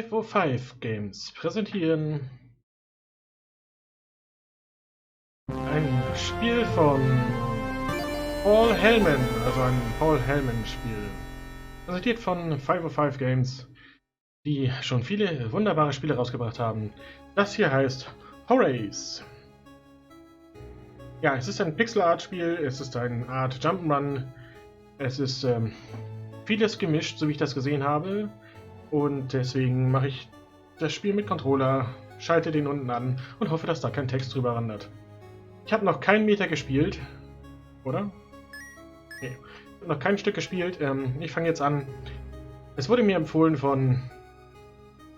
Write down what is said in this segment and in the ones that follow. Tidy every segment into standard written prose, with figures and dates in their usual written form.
505 Games präsentieren ein Spiel von Helman, also ein Helman-Spiel. Präsentiert von 505 Games, die schon viele wunderbare Spiele rausgebracht haben. Das hier heißt Horace. Ja, es ist ein Pixel-Art-Spiel, es ist eine Art Jump'n'Run, es ist vieles gemischt, so wie ich das gesehen habe. Und deswegen mache ich das Spiel mit Controller, schalte den unten an und hoffe, dass da kein Text drüber wandert. Ich habe noch keinen Meter gespielt, oder? Nee, ich habe noch kein Stück gespielt. Ich fange jetzt an. Es wurde mir empfohlen von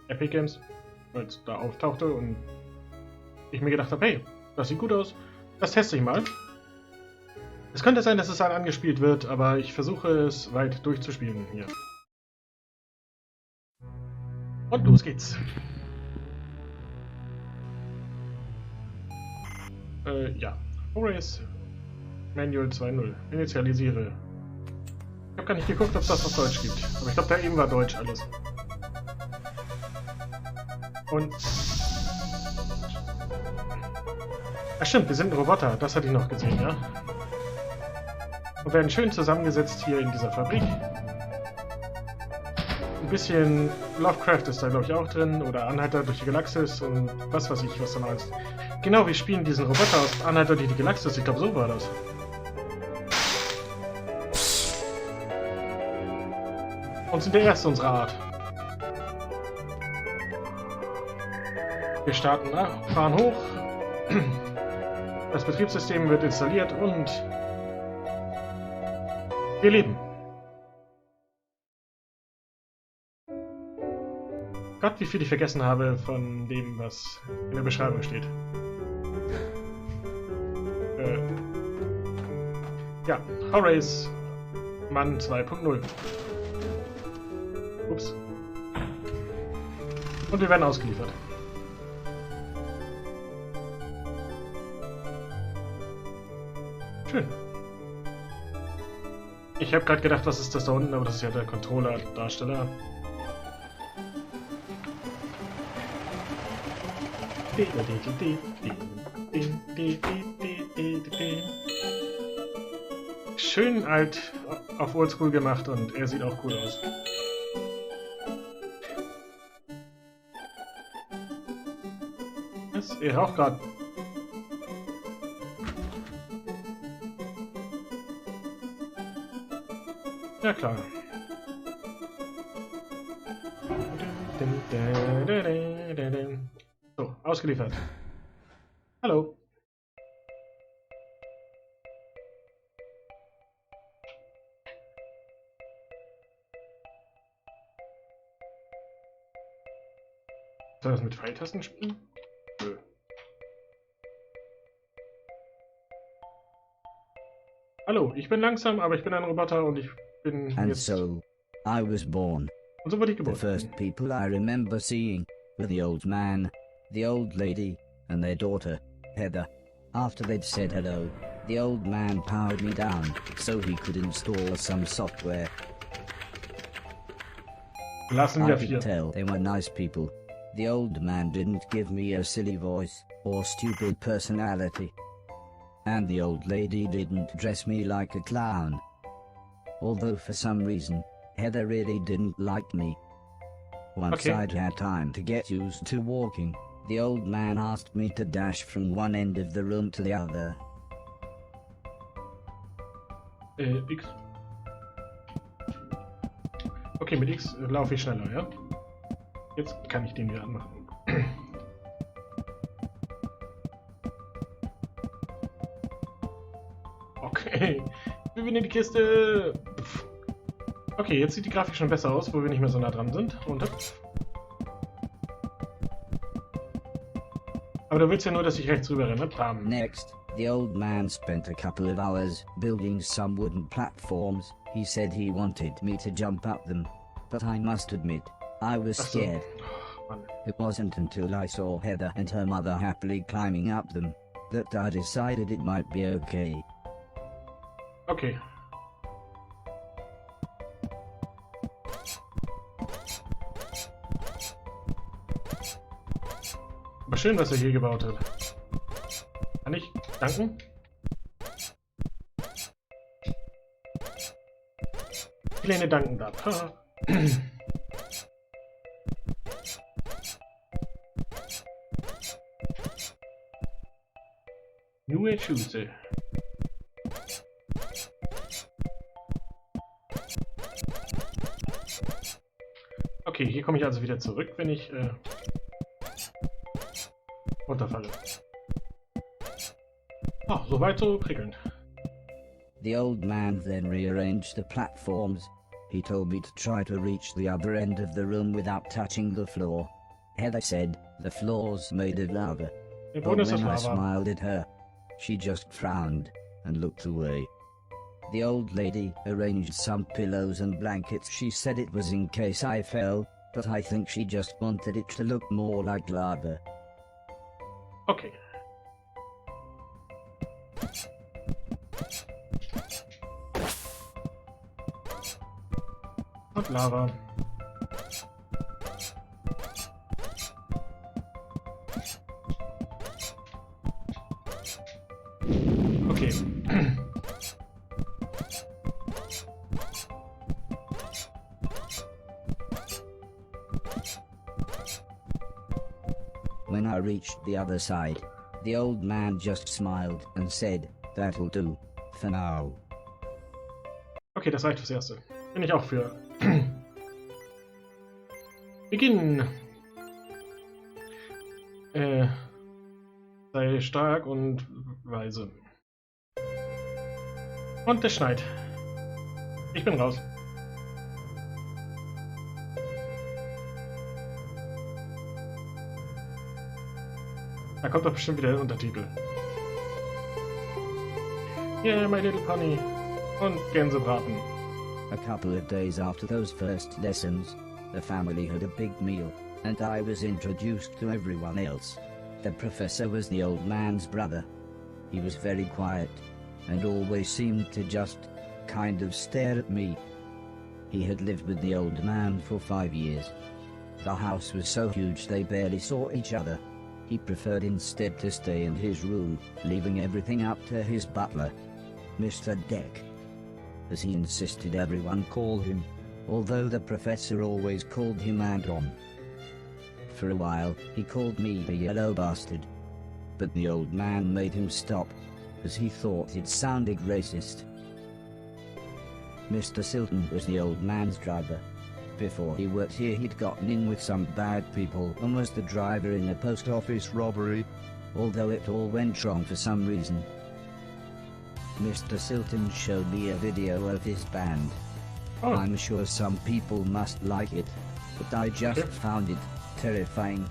Epic Games, weil es da auftauchte und ich mir gedacht habe, hey, das sieht gut aus, das teste ich mal. Es könnte sein, dass es dann angespielt wird, aber ich versuche es weit durchzuspielen hier. Und los geht's. Ja. Horace Manual 2.0. Initialisiere. Ich habe gar nicht geguckt, ob es das auf Deutsch gibt. Aber ich glaube, da eben war Deutsch alles. Und... Ach stimmt, wir sind ein Roboter. Das hatte ich noch gesehen, ja? Und werden schön zusammengesetzt hier in dieser Fabrik. Ein bisschen Lovecraft ist da, glaube ich, auch drin. Oder Anhalter durch die Galaxis und was weiß ich, was da noch ist. Genau, wir spielen diesen Roboter aus Anhalter durch die Galaxis. Ich glaube, so war das. Und sind der Erste unserer Art. Wir starten nach, fahren hoch. Das Betriebssystem wird installiert und wir leben. Gott, wie viel ich vergessen habe von dem, was in der Beschreibung steht. Ja, Horace Mann 2.0. Ups. Und wir werden ausgeliefert. Schön. Ich habe gerade gedacht, was ist das da unten, aber das ist ja der Controller-Darsteller. Schön alt auf Oldschool gemacht und er sieht auch cool aus. Was? Er raucht gerade. Ja klar. So, ausgeliefert. Hallo. Soll das mit Pfeiltasten spielen? Nö. Hallo, ich bin langsam, aber ich bin ein Roboter und ich bin And jetzt... so, I was born. Und so wurde ich The geboren. first people I remember seeing were the old man, the old lady, and their daughter, Heather. After they'd said hello, the old man powered me down so he could install some software. Lassen I wir could 4. tell they were nice people. The old man didn't give me a silly voice or stupid personality. And the old lady didn't dress me like a clown. Although for some reason, Heather really didn't like me. Once Okay. I'd had time to get used to walking, the old man asked me to dash from one end of the room to the other. X. Okay, mit X laufe ich schneller, ja? Jetzt kann ich den wieder anmachen. Okay, wir in die Kiste. Okay, jetzt sieht die Grafik schon besser aus, wo wir nicht mehr so nah dran sind. Und aber du willst ja nur, dass ich rechts rüber renne. Bam. Next, the old man spent a couple of hours building some wooden platforms. He said he wanted me to jump up them, but I must admit, I was Ach so. scared. Oh, Mann. It wasn't until I saw Heather and her mother happily climbing up them that I decided it might be okay. Okay. Aber schön, was er hier gebaut hat. Kann ich danken? Kleine danken darf. Nur Schüsse. Okay, hier komme ich also wieder zurück, wenn ich runterfalle. Ah, soweit so prickelnd. The old man then rearranged the platforms. He told me to try to reach the other end of the room without touching the floor. Heather said, the floor's made of lava. Der But Boden ist aus when I Lava. smiled at her, she just frowned and looked away. The old lady arranged some pillows and blankets. She said it was in case I fell, but I think she just wanted it to look more like lava. Okay. Und Lava. Okay. When I reached the other side, the old man just smiled and said, that'll do, for now. Okay, das reicht fürs Erste. Bin ich auch für. Beginnen. Sei stark und weise. Und es schneit. Ich bin raus. Da kommt doch bestimmt wieder der Untertitel. Yeah, my little pony. Und Gänsebraten. A couple of days after those first lessons, the family had a big meal, and I was introduced to everyone else. The professor was the old man's brother. He was very quiet, and always seemed to just kind of stare at me. He had lived with the old man for 5 years. The house was so huge they barely saw each other. He preferred instead to stay in his room, leaving everything up to his butler, Mr. Deck, as he insisted everyone call him, although the professor always called him Anton. For a while, he called me a yellow bastard, but the old man made him stop, as he thought it sounded racist. Mr. Silton was the old man's driver. Before he worked here, he'd gotten in with some bad people and was the driver in a post office robbery, although it all went wrong for some reason. Mr. Silton showed me a video of his band. Oh. I'm sure some people must like it, but I just Okay. found it terrifying.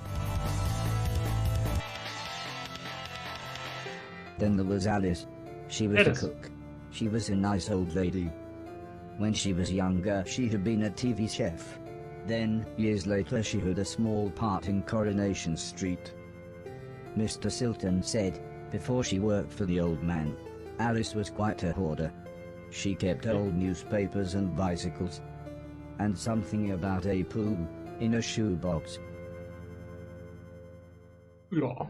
Then there was Alice. She was Alice. a cook. She was a nice old lady. When she was younger, she had been a TV chef. Then, years later, she had a small part in Coronation Street. Mr. Silton said, before she worked for the old man, Alice was quite a hoarder. She kept old newspapers and bicycles. And something about a poo in a shoebox. Ja.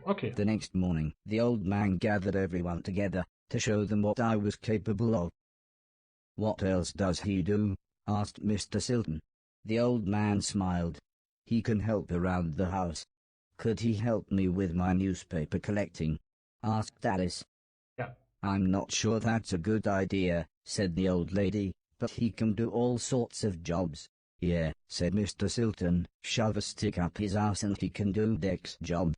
Okay. The next morning, the old man gathered everyone together to show them what I was capable of. What else does he do? Asked Mr. Silton. The old man smiled. He can help around the house. Could he help me with my newspaper collecting? Asked Alice. Yeah. I'm not sure that's a good idea, said the old lady, but he can do all sorts of jobs. Yeah, said Mr. Silton, shove a stick up his ass and he can do Deck's job.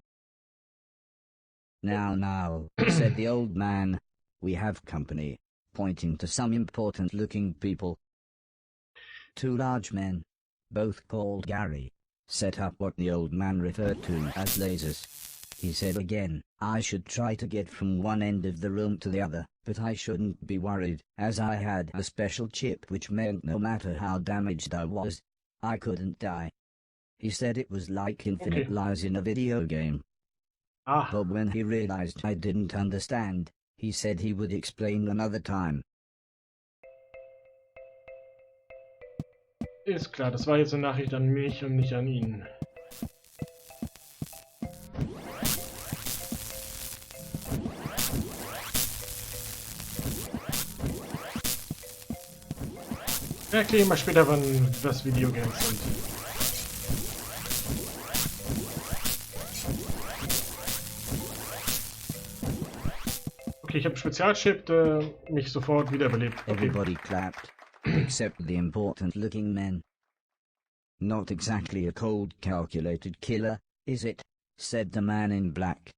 Now, said the old man, we have company, pointing to some important-looking people. 2 large men, both called Gary, set up what the old man referred to as lasers. He said again, I should try to get from one end of the room to the other, but I shouldn't be worried, as I had a special chip which meant no matter how damaged I was, I couldn't die. He said it was like infinite Okay. lives in a video game. Ah, But when he realized I didn't understand, he said he would explain another time. ist klar. Das war jetzt eine Nachricht an mich und nicht an ihn. Erkläre mal später, wann das Videogames sind. Okay, ich habe einen Spezialchip, der mich sofort wiederbelebt. Okay. Everybody clapped, except the important-looking men. Not exactly a cold, calculated killer, is it? Said the man in black.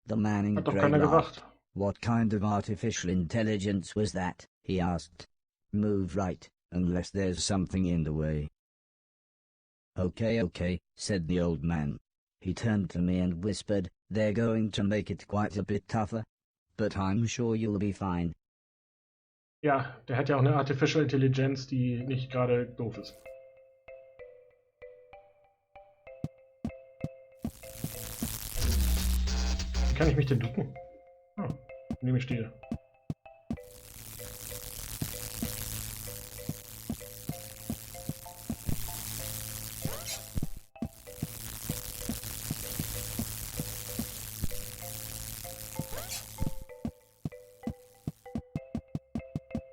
The man in Hat doch grey keiner laughed. gesagt. What kind of artificial intelligence was that? He asked. Move right, unless there's something in the way. Okay, said the old man. He turned to me and whispered, they're going to make it quite a bit tougher. But I'm sure you'll be fine. Ja, der hat ja auch eine Artificial Intelligenz, die nicht gerade doof ist. Wie kann ich mich denn ducken? Ah, indem ich stehe.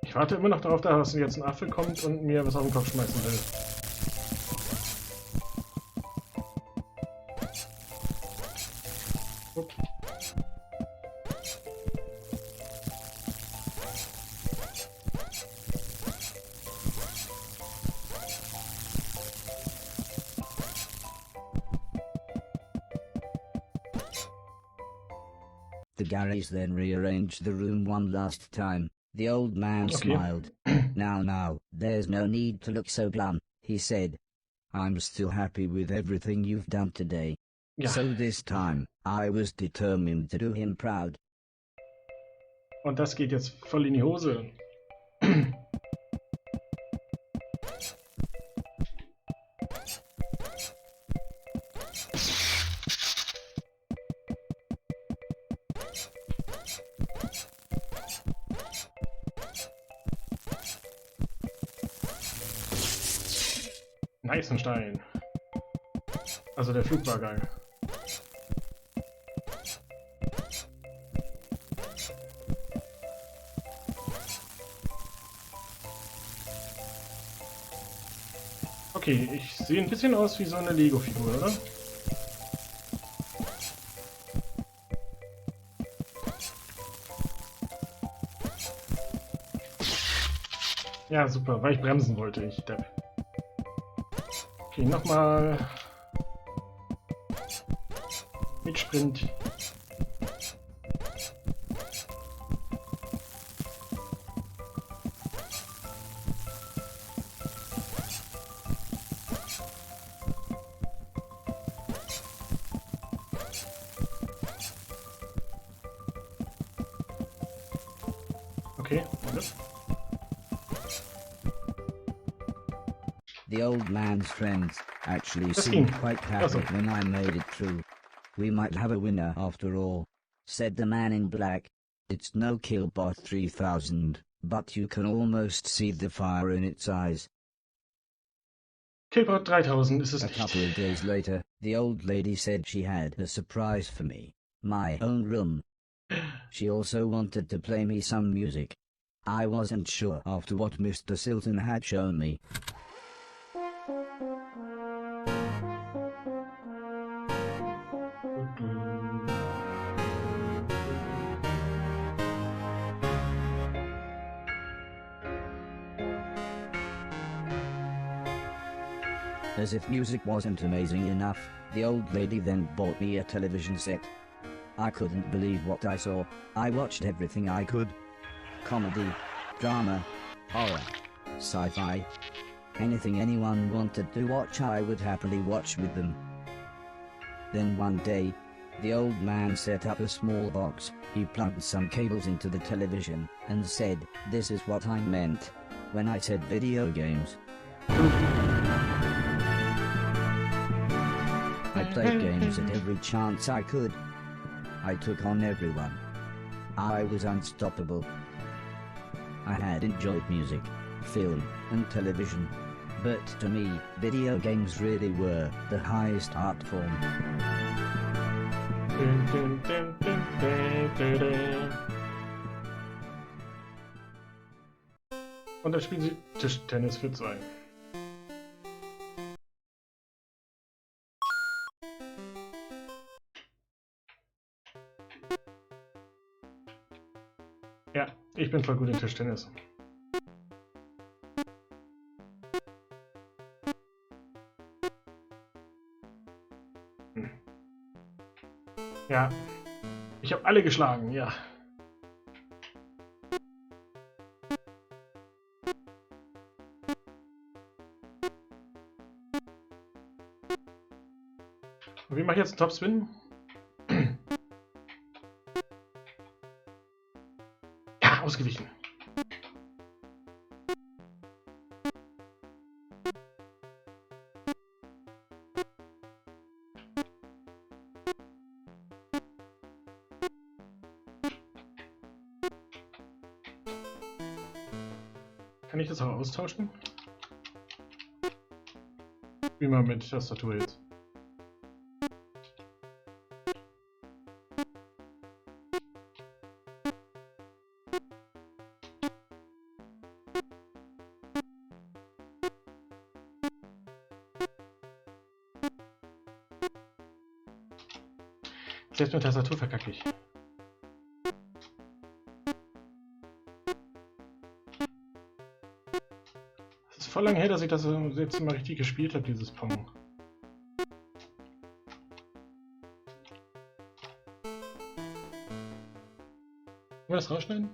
Ich warte immer noch darauf, dass jetzt ein Affe kommt und mir was auf den Kopf schmeißen will. Ups. The Garys then rearranged the room one last time. The old man smiled. Now, there's no need to look so glum, he said. I'm still happy with everything you've done today. Ja. So this time, I was determined to do him proud. Und das geht jetzt voll in die Hose. Nice, ein Stein. Also der Flug war geil. Okay, ich sehe ein bisschen aus wie so eine Lego-Figur, oder? Ja, super, weil ich bremsen wollte, ich Depp. Okay, nochmal. Mit Sprint. Okay, warte. The old man's friends actually Das seemed ging. quite happy Also. when I made it through. We might have a winner after all, said the man in black. It's no Killbot 3000, but you can almost see the fire in its eyes. Killbot 3000 ist es A nicht. couple of days later, the old lady said she had a surprise for me. My own room. She also wanted to play me some music. I wasn't sure after what Mr. Silton had shown me. As if music wasn't amazing enough, the old lady then bought me a television set. I couldn't believe what I saw. I watched everything I could. Comedy, drama, horror, sci-fi. Anything anyone wanted to watch I would happily watch with them. Then one day, the old man set up a small box. He plugged some cables into the television and said, "This is what I meant when I said video games." I played games at every chance I could. I took on everyone. I was unstoppable. I had enjoyed music, film, and television. But to me, video games really were the highest art form. Dun, dun, dun, dun, dun, dun, dun. Und dann spielen sie Tischtennis für 2. Ja, ich bin voll gut in Tischtennis. Ja, ich habe alle geschlagen, ja. Und wie mache ich jetzt einen Topspin? Ja, ausgewichen. Kann ich das auch austauschen? Wie man mit Tastatur jetzt. Selbst mit Tastatur verkacke ich. Es ist voll lange her, dass ich das jetzt mal richtig gespielt habe, dieses Pong. Wollen wir das rausschneiden?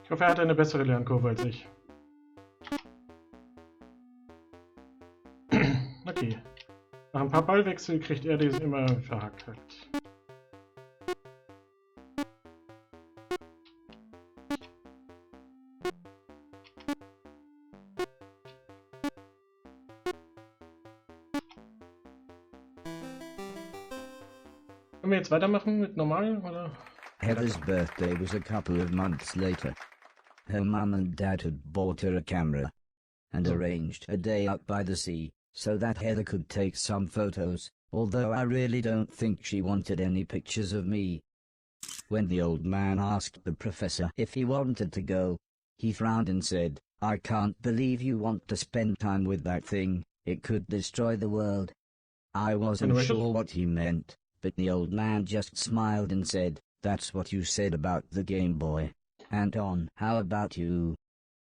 Ich hoffe, er hat eine bessere Lernkurve als ich. Okay. Nach ein paar Ballwechsel kriegt er das immer verhackt. Können wir jetzt weitermachen mit normal, oder? Heather's birthday was a couple of months later. Her mum and dad had bought her a camera and arranged a day out by the sea so that Heather could take some photos, although I really don't think she wanted any pictures of me. When the old man asked the professor if he wanted to go, he frowned and said, "I can't believe you want to spend time with that thing, it could destroy the world." I wasn't sure what he meant, but the old man just smiled and said, "That's what you said about the Game Boy. Anton, how about you?"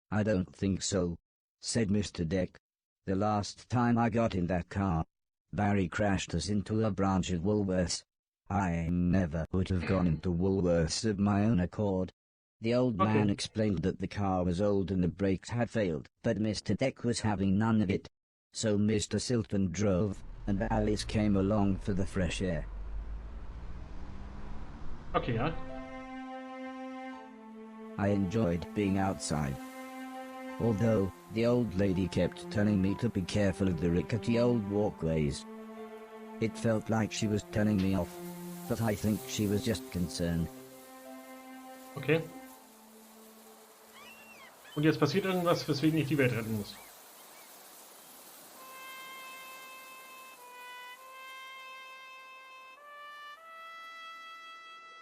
"I don't think so," said Mr. Deck. "The last time I got in that car, Barry crashed us into a branch of Woolworths. I never would have gone into Woolworths of my own accord." The old man explained that the car was old and the brakes had failed, but Mr. Deck was having none of it. So Mr. Silton drove, and Alice came along for the fresh air. Okay, ja. I enjoyed being outside. Although, the old lady kept telling me to be careful of the rickety old walkways. It felt like she was telling me off, but I think she was just concerned. Okay. Und jetzt passiert irgendwas, weswegen ich die Welt retten muss.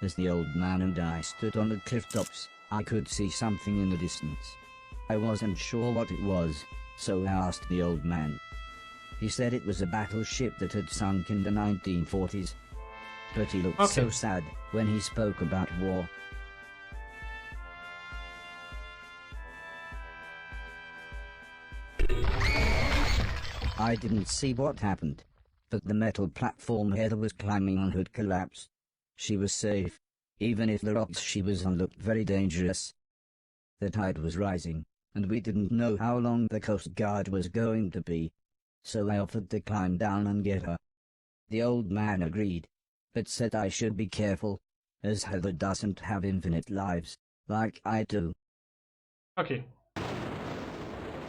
As the old man and I stood on the cliff tops, I could see something in the distance. I wasn't sure what it was, so I asked the old man. He said it was a battleship that had sunk in the 1940s. But he looked so sad when he spoke about war. I didn't see what happened, but the metal platform Heather was climbing on had collapsed. She was safe, even if the rocks she was on looked very dangerous. The tide was rising, and we didn't know how long the Coast Guard was going to be, so I offered to climb down and get her. The old man agreed, but said I should be careful, as Heather doesn't have infinite lives, like I do. Okay.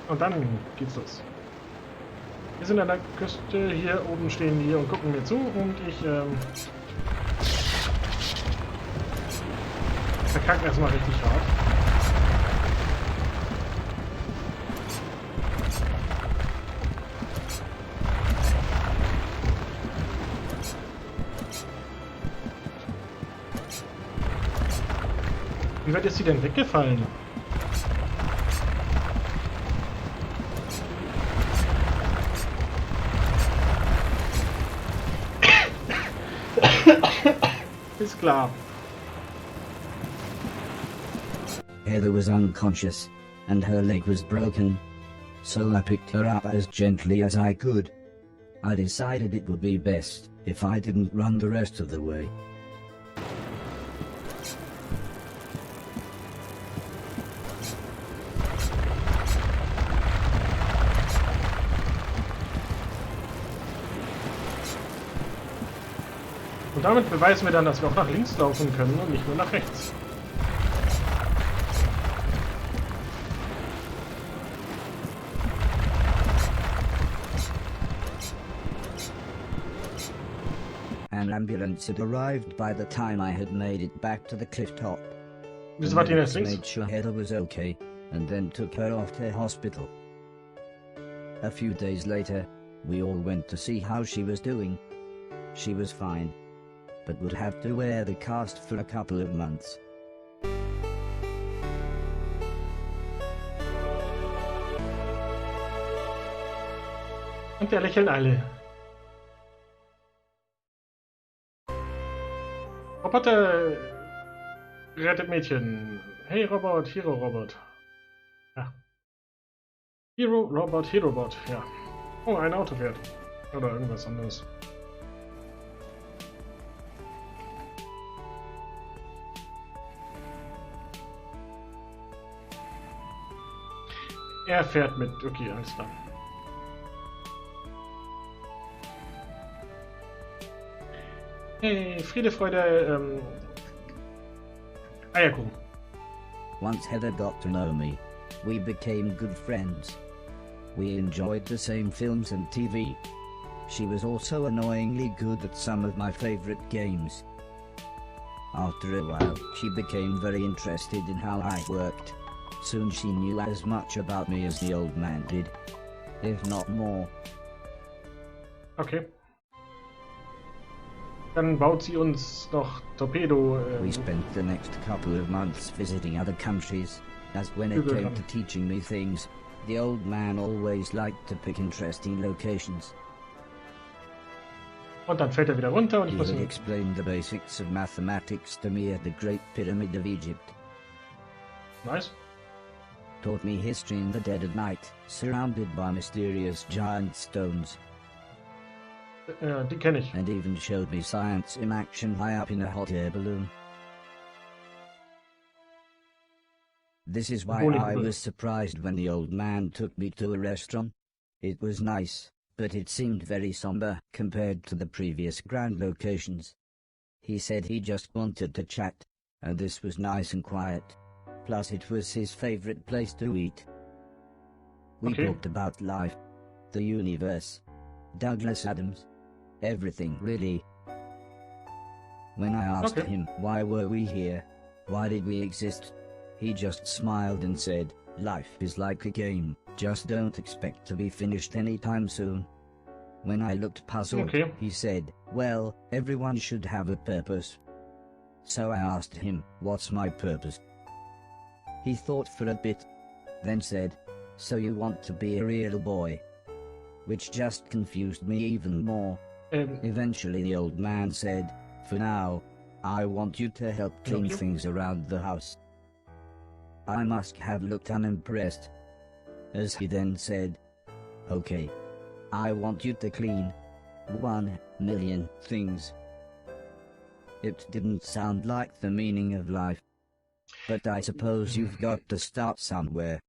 Und dann geht's los. Wir sind an der Küste, hier oben stehen die und gucken mir zu und ich verkacken erstmal richtig hart. Wie weit ist sie denn weggefallen? Ist klar. Heather was unconscious, and her leg was broken. So I picked her up as gently as I could. I decided it would be best if I didn't run the rest of the way. Und damit beweisen wir dann, dass wir auch nach links laufen können und nicht nur nach rechts. An ambulance had arrived by the time I had made it back to the cliff top. Wieso wart ihr jetzt links? Made sure Heather was okay, and then took her off to hospital. A few days later, we all went to see how she was doing. She was fine, but would have to wear the cast for a couple of months. Und wir lächeln alle. Roboter rettet Mädchen. Hey Robot, Hero Robot. Ja. Hero Robot, Hero Robot. Ja. Oh, ein Auto fährt. Oder irgendwas anderes. Er fährt mit. Okay, alles klar. Hey, Friede, Freude, Eierkuchen. Once Heather got to know me, we became good friends. We enjoyed the same films and TV. She was also annoyingly good at some of my favorite games. After a while, she became very interested in how I worked. Soon she knew as much about me as the old man did, if not more. Okay. Dann baut sie uns noch Torpedo. We spent the next couple of months visiting other countries, as when it came to teaching me things, the old man always liked to pick interesting locations. Und dann fällt er wieder runter und ich He muss had ihn... explained the basics of mathematics to me at the Great Pyramid of Egypt. Nice. Taught me history in the dead of night, surrounded by mysterious giant stones. Die kenne ich. And even showed me science in action high up in a hot air balloon. This is why I was surprised when the old man took me to a restaurant. It was nice, but it seemed very somber compared to the previous grand locations. He said he just wanted to chat, and this was nice and quiet. Plus it was his favorite place to eat. We talked about life, the universe, Douglas Adams, everything really. When I asked him why were we here, why did we exist, he just smiled and said, life is like a game, just don't expect to be finished anytime soon. When I looked puzzled, he said, well, everyone should have a purpose. So I asked him, what's my purpose? He thought for a bit, then said, so you want to be a real boy? Which just confused me even more. Eventually the old man said, for now, I want you to help clean things around the house. I must have looked unimpressed, as he then said, okay, I want you to clean 1,000,000 things. It didn't sound like the meaning of life, but I suppose you've got to start somewhere.